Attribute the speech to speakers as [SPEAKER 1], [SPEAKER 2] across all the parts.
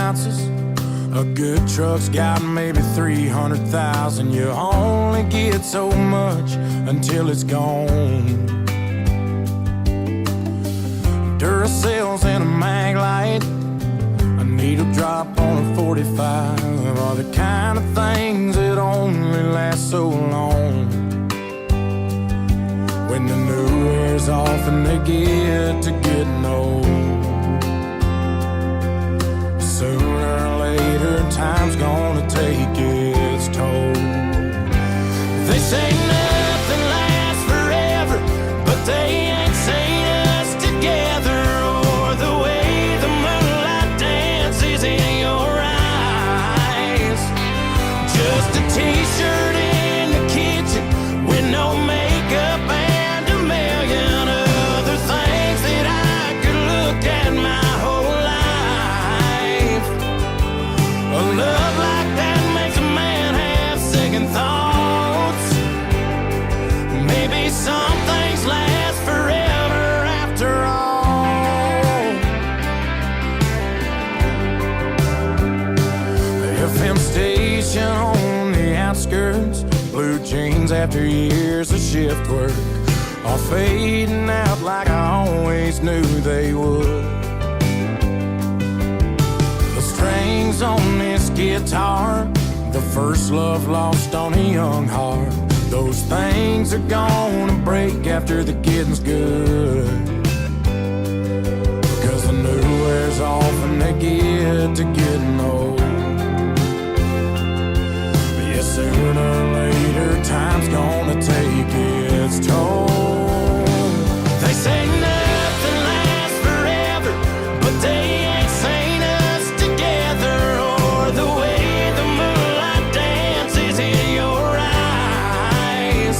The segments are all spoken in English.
[SPEAKER 1] ounces. A good truck's got maybe 300,000. You only get so much until it's gone. Duracells and a mag light, a needle drop on a 45 are the kind of things that only last so long. When the new wears off and they get to getting old, sooner or later time's gonna take its toll. They say nothing lasts forever, but they ain't seen us together, or the way the moonlight dances in your eyes. Just a t-shirt in the kitchen with no makeup and a million other things that I could look at my whole life. A love like that makes a man have second thoughts. Maybe some things last forever after all. The FM station on the outskirts, blue jeans after years of shift work, all fading out like I always knew they would. The strings on this guitar, the first love lost on a young heart, those things are gonna break after the getting's good. Cause the new wears off and they get to getting old. Yeah, sooner or later time's gonna take its toll. They say nothing lasts forever, but they ain't seen us together, or the way the moonlight dances in your eyes.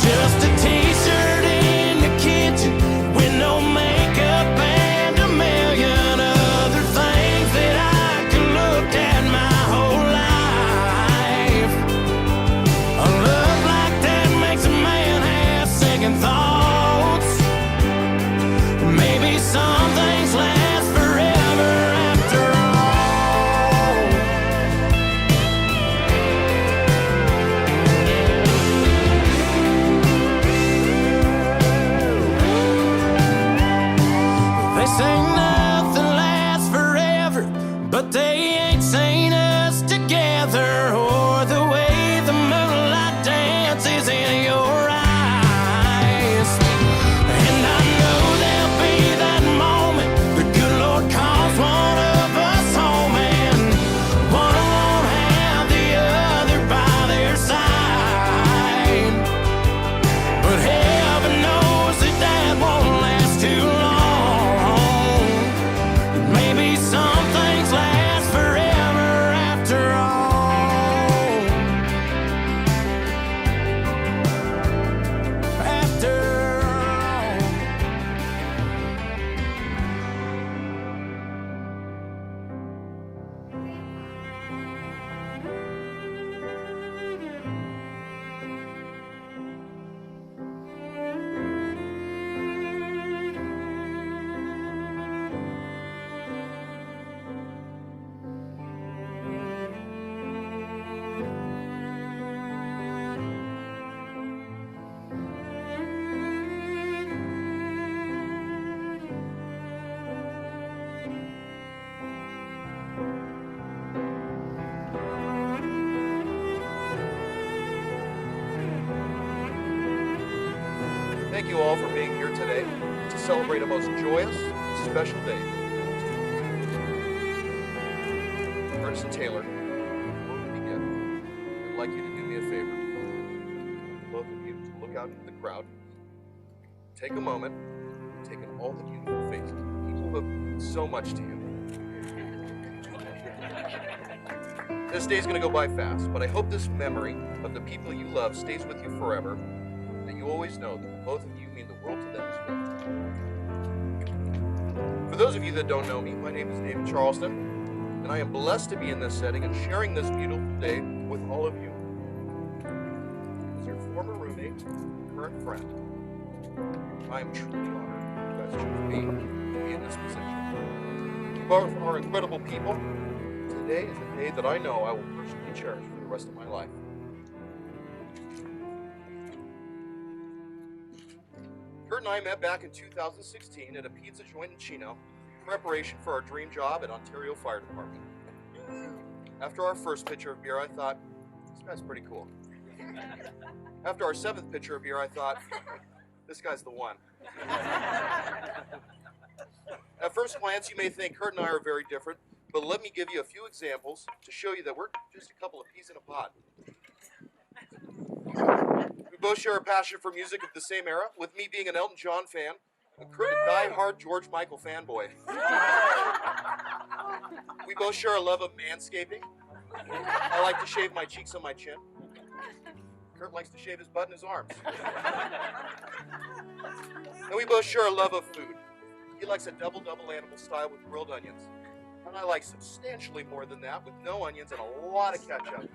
[SPEAKER 1] Just a t-shirt in the kitchen with no makeup and a million other things that I could look at my whole life. A love like that makes a man have second thoughts. Maybe some things last forever after all. They say nothing lasts forever, but they ain't seen us together, or the way the moonlight dances in your eyes. And I know there'll be that moment the good Lord calls one of us home, and one won't have the other by their side. But heaven knows that that won't last too long. Maybe some things last forever after all. After all.
[SPEAKER 2] Thank you all for being here today to celebrate a most joyous and special day. Ernest and Taylor, before we begin, I'd like you to do me a favor. Both of you to look out into the crowd, take a moment, and take in all the beautiful faces, people who have meant so much to you. This day is going to go by fast, but I hope this memory of the people you love stays with you forever, that you always know that both of you mean the world to them as well. For those of you that don't know me, my name is David Charleston, and I am blessed to be in this setting and sharing this beautiful day with all of you. As your former roommate, current friend, I am truly honored you guys chose me to be in this position. You both are incredible people. Today is a day that I know I will personally cherish for the rest of my life. Kurt and I met back in 2016 at a pizza joint in Chino in preparation for our dream job at Ontario Fire Department. After our first pitcher of beer, I thought, this guy's pretty cool. After our 7th pitcher of beer, I thought, this guy's the one. At first glance, you may think Kurt and I are very different, but let me give you a few examples to show you that we're just a couple of peas in a pod. We both share a passion for music of the same era, with me being an Elton John fan, and Kurt a die-hard George Michael fanboy. We both share a love of manscaping. I like to shave my cheeks on my chin. Kurt likes to shave his butt and his arms. And we both share a love of food. He likes a double-double animal style with grilled onions. And I like substantially more than that, with no onions and a lot of ketchup.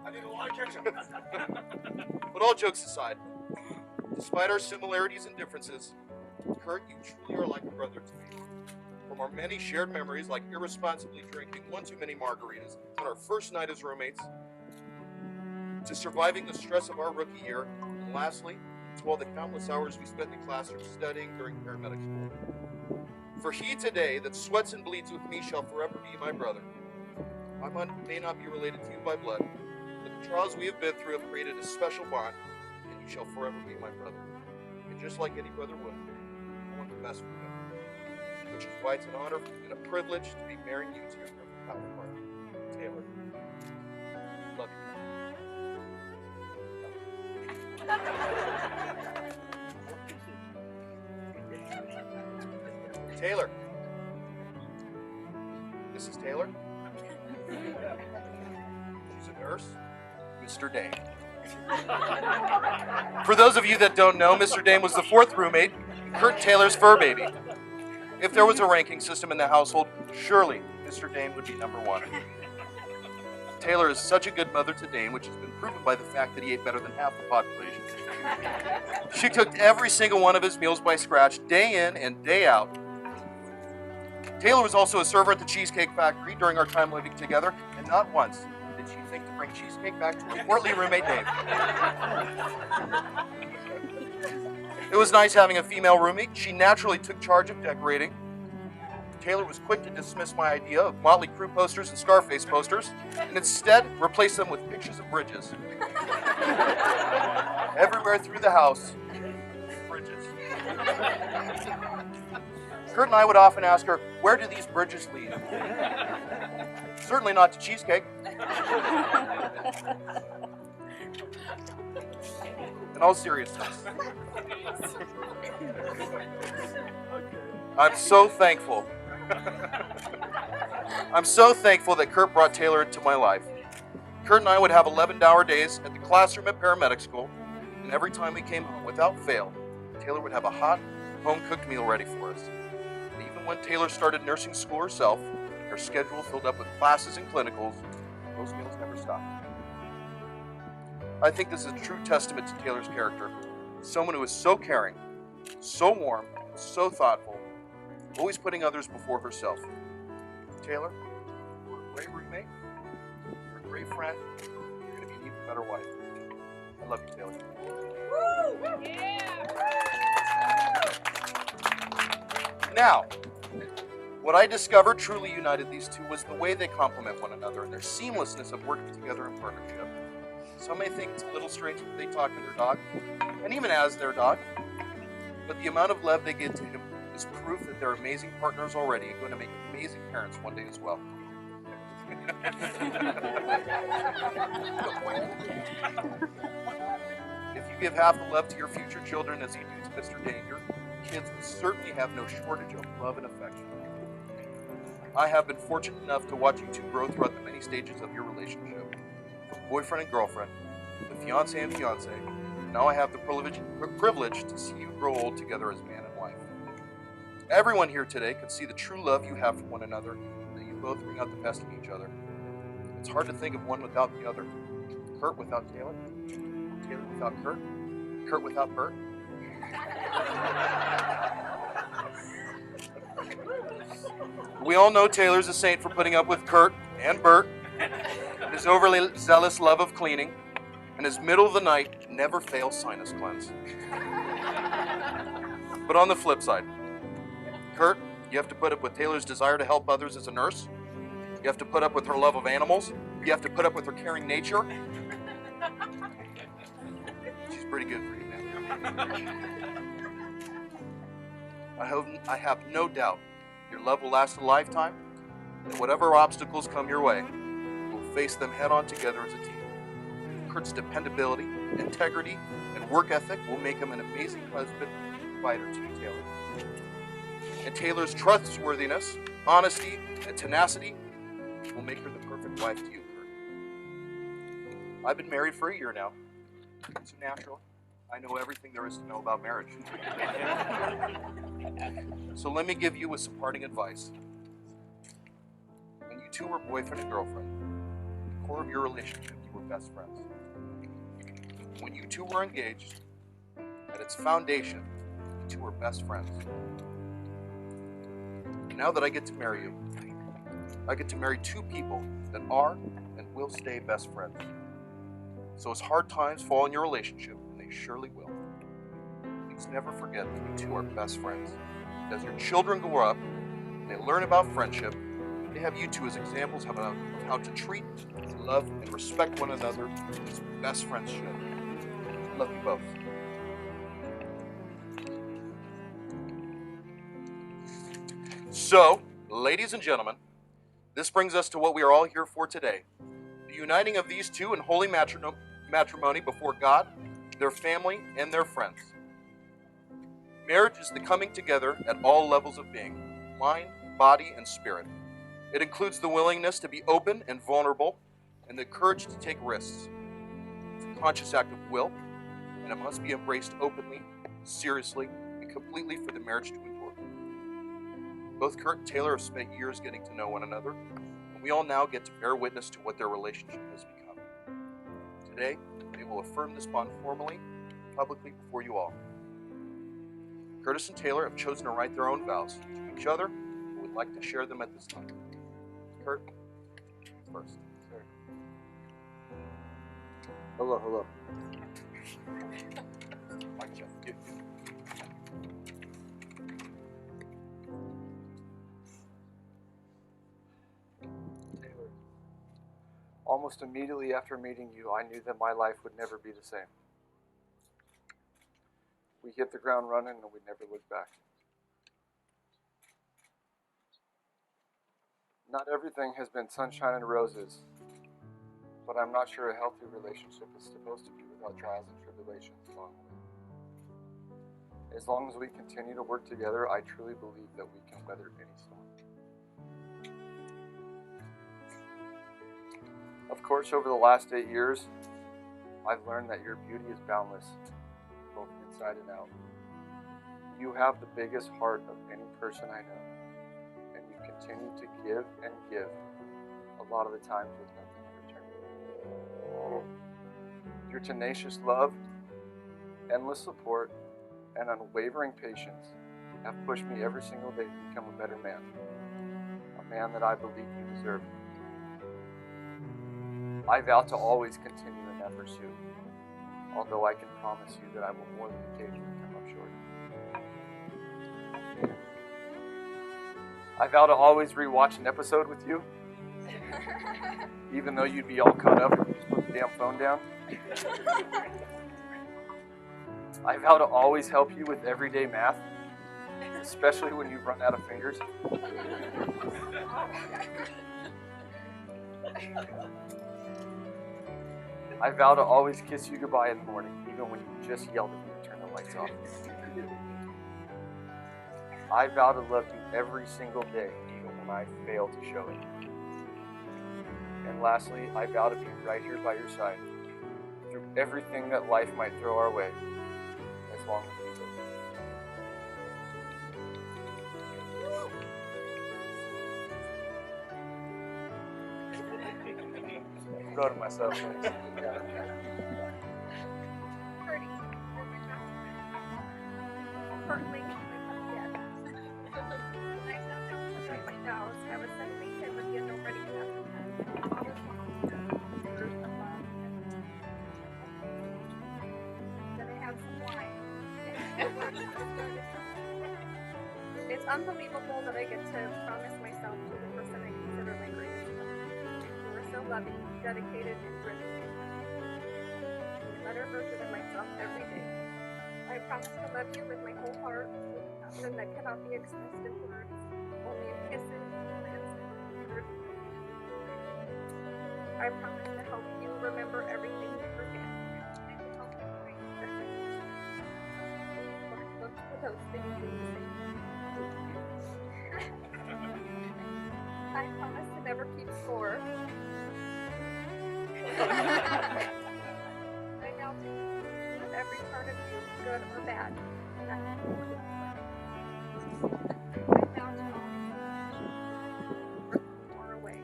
[SPEAKER 2] I need a lot of ketchup. But all jokes aside, despite our similarities and differences, Kurt, you truly are like a brother to me. From our many shared memories, like irresponsibly drinking one too many margaritas on our first night as roommates, to surviving the stress of our rookie year, and lastly, to all the countless hours we spent in the classroom studying during paramedic school. For he today that sweats and bleeds with me shall forever be my brother. I may not be related to you by blood, but the trials we have been through have created a special bond, and you shall forever be my brother. And just like any brother would, I want the best for you. Which is why it's an honor and a privilege to be marrying you to your counterpart, Taylor. Love you. Taylor. Mrs. Taylor. She's a nurse. Mr. Dane. For those of you that don't know, Mr. Dane was the 4th roommate, Kurt Taylor's fur baby. If there was a ranking system in the household, surely Mr. Dane would be number 1. Taylor is such a good mother to Dane, which has been proven by the fact that he ate better than half the population. She cooked every single one of his meals by scratch, day in and day out. Taylor was also a server at the Cheesecake Factory during our time living together, and not once did she think to bring cheesecake back to her portly roommate Dave. It was nice having a female roommate. She naturally took charge of decorating. Taylor was quick to dismiss my idea of Motley Crue posters and Scarface posters, and instead replaced them with pictures of bridges. Everywhere through the house, bridges. Kurt and I would often ask her, where do these bridges lead? Certainly not to cheesecake. In all seriousness, I'm so thankful. I'm so thankful that Kurt brought Taylor into my life. Kurt and I would have 11-hour days at the classroom at paramedic school, and every time we came home, without fail, Taylor would have a hot, home-cooked meal ready for us. And even when Taylor started nursing school herself, her schedule filled up with classes and clinicals, those meals never stopped. I think this is a true testament to Taylor's character. Someone who is so caring, so warm, so thoughtful, always putting others before herself. Taylor, you're a great roommate, you're a great friend, you're going to be an even better wife. I love you, Taylor.
[SPEAKER 3] Woo! Yeah!
[SPEAKER 2] Now, what I discovered truly united these two was the way they complement one another and their seamlessness of working together in partnership. Some may think it's a little strange that they talk to their dog, and even as their dog, but the amount of love they give to him is proof that they're amazing partners already and going to make amazing parents one day as well. If you give half the love to your future children as you do to Mr. Dane, your kids will certainly have no shortage of love and affection. I have been fortunate enough to watch you two grow throughout the many stages of your relationship, from boyfriend and girlfriend, to fiancé and fiancé. Now I have the privilege to see you grow old together as man and wife. Everyone here today could see the true love you have for one another, and that you both bring out the best in each other. It's hard to think of one without the other. Kurt without Taylor, Taylor without Kurt, Kurt without Bert. We all know Taylor's a saint for putting up with Kurt and Bert, his overly zealous love of cleaning, and his middle of the night never fail sinus cleanse. But on the flip side, Kurt, you have to put up with Taylor's desire to help others as a nurse. You have to put up with her love of animals. You have to put up with her caring nature. She's pretty good for you, man. I have no doubt your love will last a lifetime, and whatever obstacles come your way, we'll face them head on together as a team. Kurt's dependability, integrity, and work ethic will make him an amazing husband and provider to you, Taylor. And Taylor's trustworthiness, honesty, and tenacity will make her the perfect wife to you, Kurt. I've been married for a year now, so naturally, I know everything there is to know about marriage. So let me give you with some parting advice. When you two were boyfriend and girlfriend, at the core of your relationship, you were best friends. When you two were engaged, at its foundation, you two were best friends. Now that I get to marry you, I get to marry two people that are and will stay best friends. So as hard times fall in your relationship, and they surely will, please never forget that you two are best friends. As your children grow up and they learn about friendship, they have you two as examples of how to treat, love, and respect one another as best friends should. Love you both. So, ladies and gentlemen, this brings us to what we are all here for today. The uniting of these two in holy matrimony before God, their family, and their friends. Marriage is the coming together at all levels of being, mind, body, and spirit. It includes the willingness to be open and vulnerable, and the courage to take risks. It's a conscious act of will, and it must be embraced openly, seriously, and completely for the marriage to endure. Both Kurt and Taylor have spent years getting to know one another, and we all now get to bear witness to what their relationship has become. Today, they will affirm this bond formally, publicly before you all. Curtis and Taylor have chosen to write their own vows to each other and would like to share them at this time. Kurt, first. Sir.
[SPEAKER 4] Hello.
[SPEAKER 2] Mike, Jeff, you.
[SPEAKER 4] Taylor, almost immediately after meeting you, I knew that my life would never be the same. We hit the ground running and we never looked back. Not everything has been sunshine and roses, but I'm not sure a healthy relationship is supposed to be without trials and tribulations along the way. As long as we continue to work together, I truly believe that we can weather any storm. Of course, over the last 8 years, I've learned that your beauty is boundless, both inside and out. You have the biggest heart of any person I know, and you continue to give and give, a lot of the times with nothing in return. Your tenacious love, endless support, and unwavering patience have pushed me every single day to become a better man, a man that I believe you deserve. I vow to always continue in that pursuit, although I can promise you that I will more than occasionally come up short. I vow to always rewatch an episode with you, even though you'd be all caught up if you just put the damn phone down. I vow to always help you with everyday math, especially when you run out of fingers. I vow to always kiss you goodbye in the morning, even when you just yelled at me to turn the lights off. I vow to love you every single day, even when I fail to show it. And lastly, I vow to be right here by your side through everything that life might throw our way, as long as we live. I'm proud of myself. Thanks.
[SPEAKER 3] Pretty. Partly. Yes. I sound like my nose.
[SPEAKER 5] unbelievable that I get to promise myself to the person I consider my greatest friend. You are so loving, dedicated, and driven. A better version of myself every day. I promise to love you with my whole heart, with passion that cannot be expressed in words, only in kisses, glances, words. I promise to help you remember everything you forget, and to help you find everything. Look for those things that you say. I promise to never keep score. I now take with every part of you, good or bad. I vow to always far away.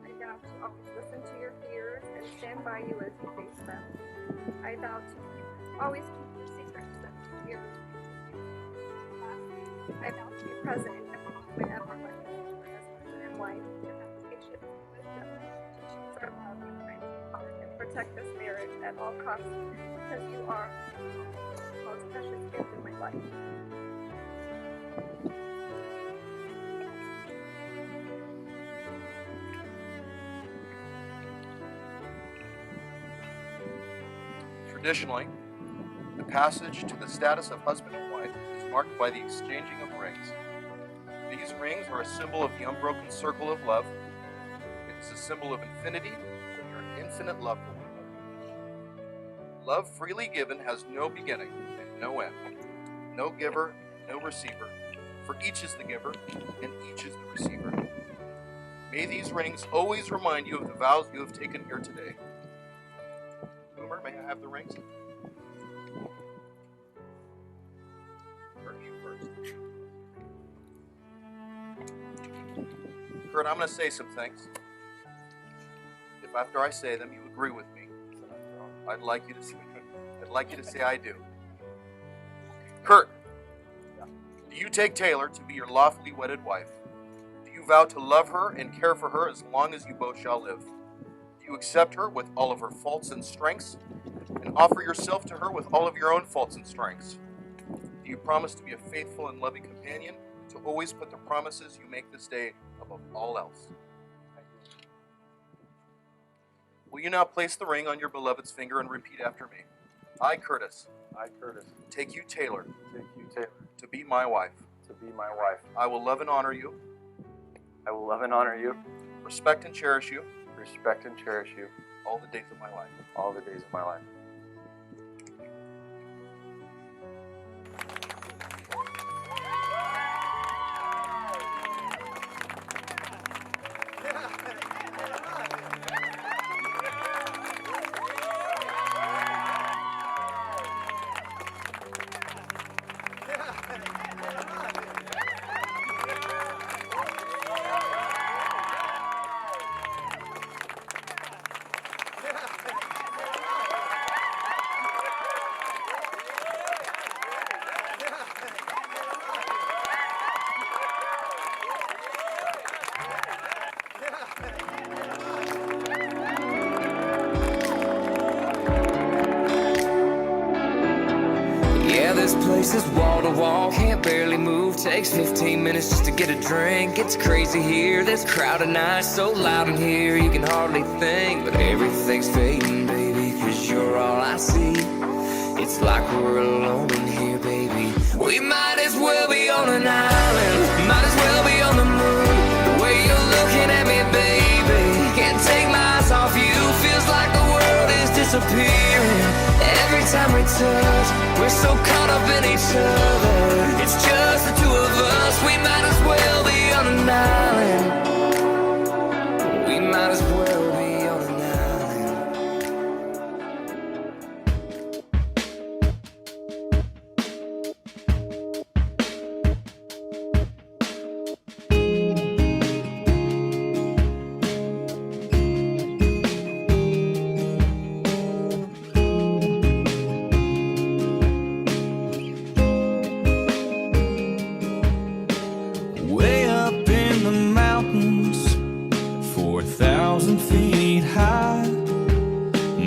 [SPEAKER 5] I vow to always listen to your fears and stand by you as you face them. I vow to always keep your secrets and fears. I vow to be present in every whenever my husband and wife to have patience, wisdom, to choose our love and kindness and protect this marriage at all costs because you are the most precious gift in my life.
[SPEAKER 2] Traditionally, the passage to the status of husband and wife is marked by the exchanging of rings. These rings are a symbol of the unbroken circle of love. It is a symbol of infinity, of your infinite love for one another. Love freely given has no beginning and no end. No giver, no receiver. For each is the giver, and each is the receiver. May these rings always remind you of the vows you have taken here today. Boomer, may I have the rings? You first. Kurt, I'm going to say some things. If after I say them you agree with me, I'd like you to say I do. Kurt, do you take Taylor to be your lawfully wedded wife? Do you vow to love her and care for her as long as you both shall live? Do you accept her with all of her faults and strengths and offer yourself to her with all of your own faults and strengths? Do you promise to be a faithful and loving companion, to always put the promises you make this day above all else? Will you now place the ring on your beloved's finger and repeat after me? I, Curtis, take you, Taylor, to be my wife. I will love and honor you, respect and cherish you, all the days of my life.
[SPEAKER 6] This place is wall to wall, can't barely move. Takes 15 minutes just to get a drink. It's crazy here, this crowded night, so loud in here you can hardly think. But everything's fading, baby, cause you're all I see. It's like we're alone in here, baby. We might as well be on an island, might as well be on the moon. The way you're looking at me, baby, can't take my eyes off you. Feels like the world is disappearing. Every time we touch, we're so caught up in each other. It's just the two of us, we might as well be on an island. We might as well be on an
[SPEAKER 1] Way up in the mountains, 4,000 feet high.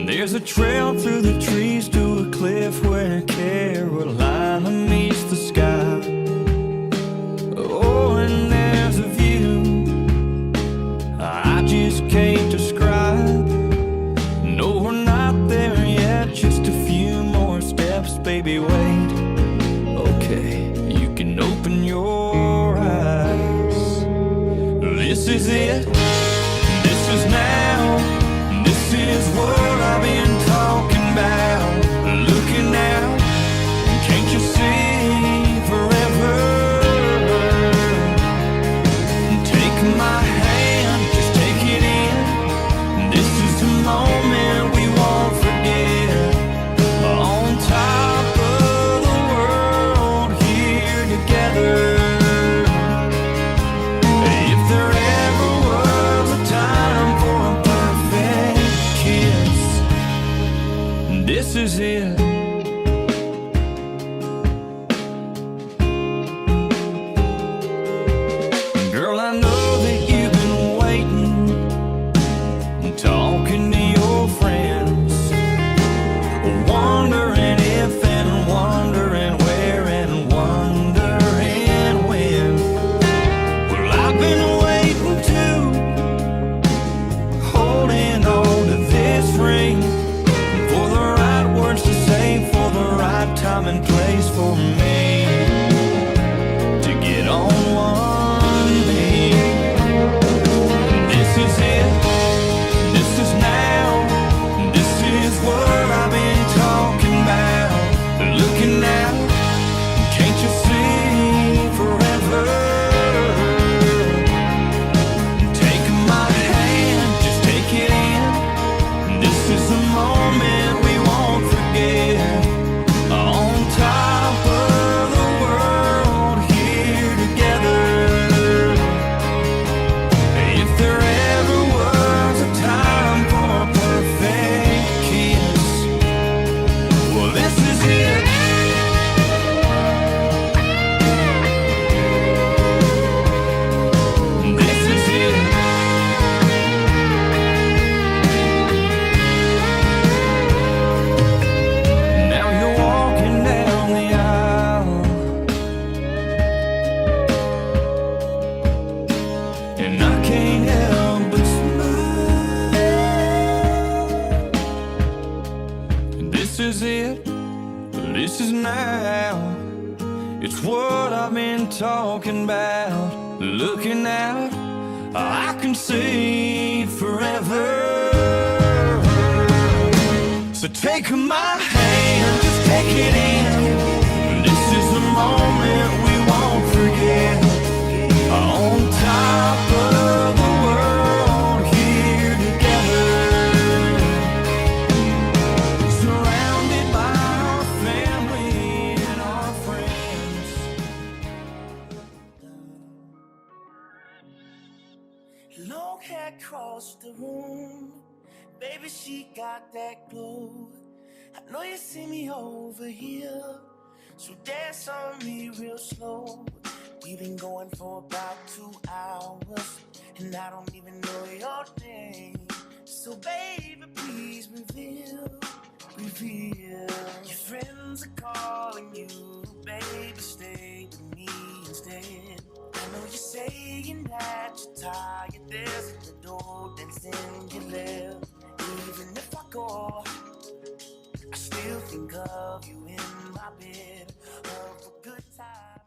[SPEAKER 1] There's a trail through the trees to a cliff where Carolina meets the sky. Oh, this is now. It's what I've been talking about. Looking out, I can see forever. So take my hand, just take it in. This is the moment we won't forget. On top of the world, here together, surrounded by our family and our friends.
[SPEAKER 7] Long hair across the room, baby, she got that glow. I know you see me over here, so dance on me real slow. We've been going for about 2 hours, and I don't even know your name. So baby, please reveal. Your friends are calling you, baby, stay with me instead. I know you're saying that you're tired, there's the door that's in your left. Even if I go, I still think of you in my bed. Of a good time.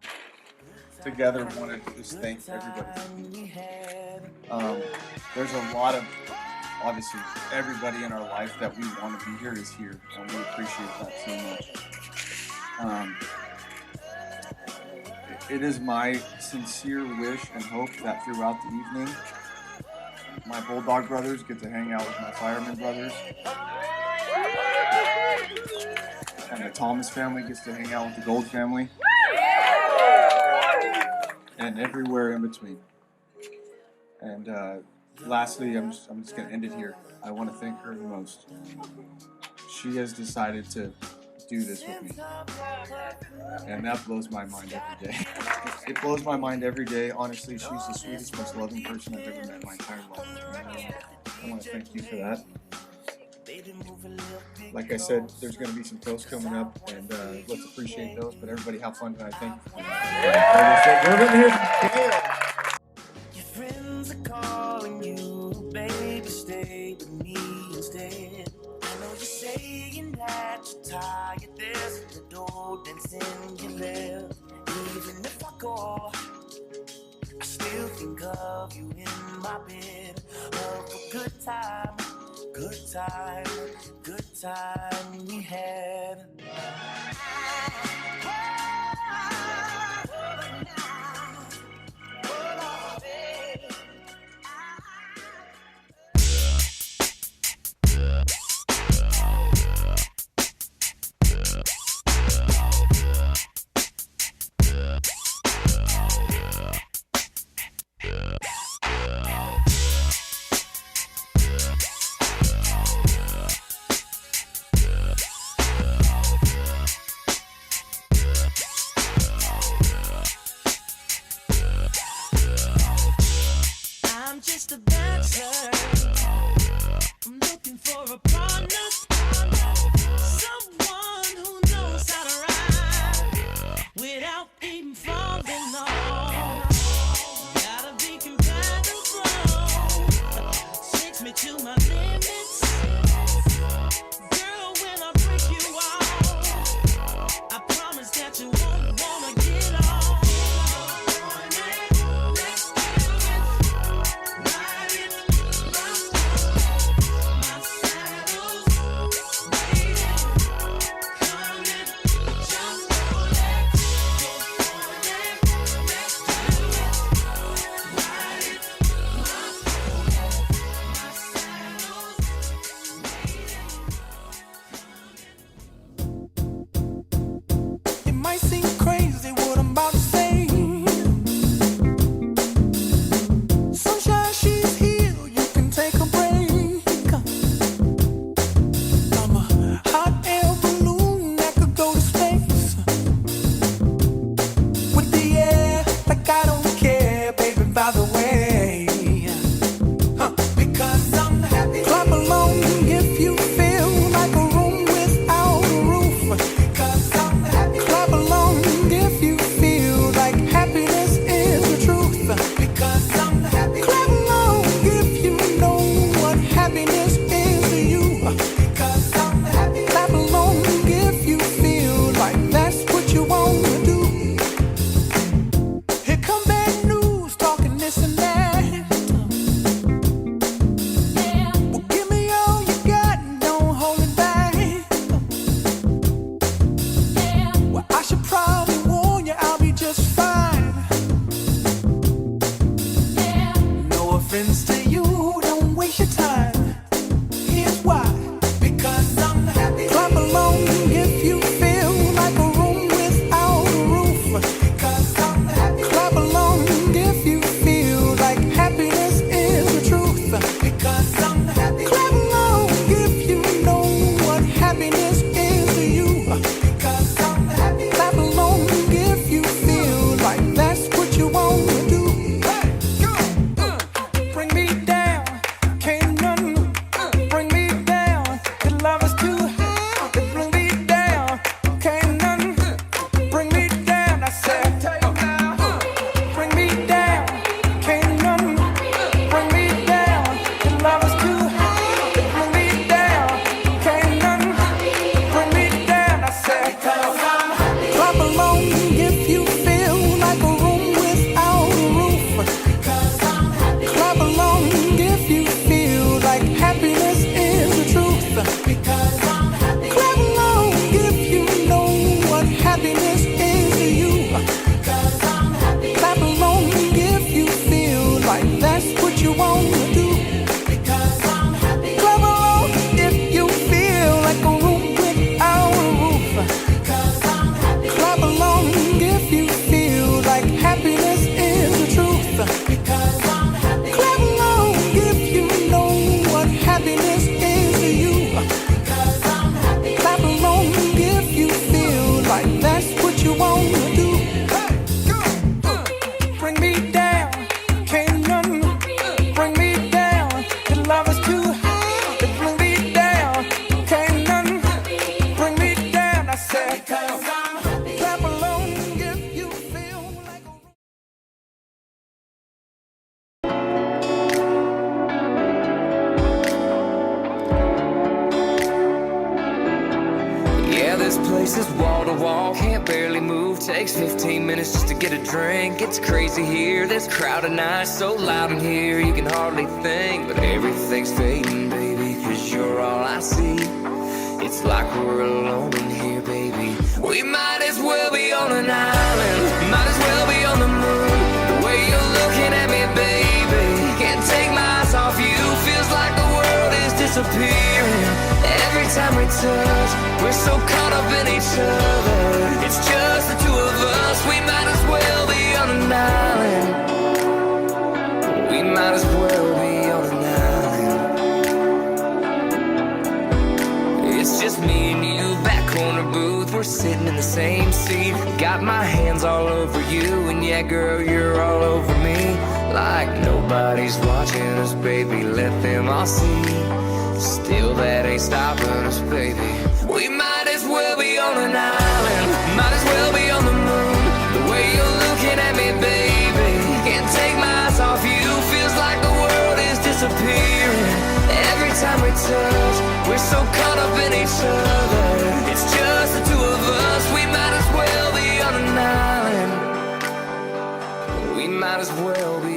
[SPEAKER 8] Together, wanted to just thank everybody. There's a lot of, obviously, everybody in our life that we want to be here is here, and we appreciate that so much. It is my sincere wish and hope that throughout the evening, my Bulldog brothers get to hang out with my Fireman brothers, and the Thomas family gets to hang out with the Gold family, and everywhere in between. And lastly, I'm just going to end it here. I want to thank her the most. She has decided to do this with me, and that blows my mind every day. It blows my mind every day. Honestly, she's the sweetest, most loving person I've ever met in my entire life. I want to thank you for that. Like I said, there's going to be some toasts coming up, and let's appreciate those. But everybody have fun tonight. Thank you. We're going to hear some Kale.
[SPEAKER 7] Your friends are calling you, baby, stay with me instead. I know you're saying that you're tired, there's the door that's in your left. Even if I go, I still think of you in my bed. Of a good time we had.
[SPEAKER 6] place is wall to wall, can't barely move. Takes 15 minutes just to get a drink. It's crazy here, this crowded night, so loud in here you can hardly think. But everything's fading, baby, cause you're all I see. It's like we're alone in here, baby. We might as well be on an island, might as well be on the moon. The way you're looking at me, baby, can't take my eyes off you. Feels like the world is disappearing. Every time we touch, we're so caught up in each other. It's just the two of us, we might as well be on an island. We might as well be on an island. It's just me and you, back corner booth, we're sitting in the same seat. Got my hands all over you, and yeah, girl, you're all over me. Like nobody's watching us, baby, let them all see. Still, that ain't stopping us, baby. We might as well be on an island, might as well be on the moon. The way you're looking at me, baby, can't take my eyes off you. Feels like the world is disappearing. Every time we touch, we're so caught up in each other. It's just the two of us, we might as well be on an island. We might as well be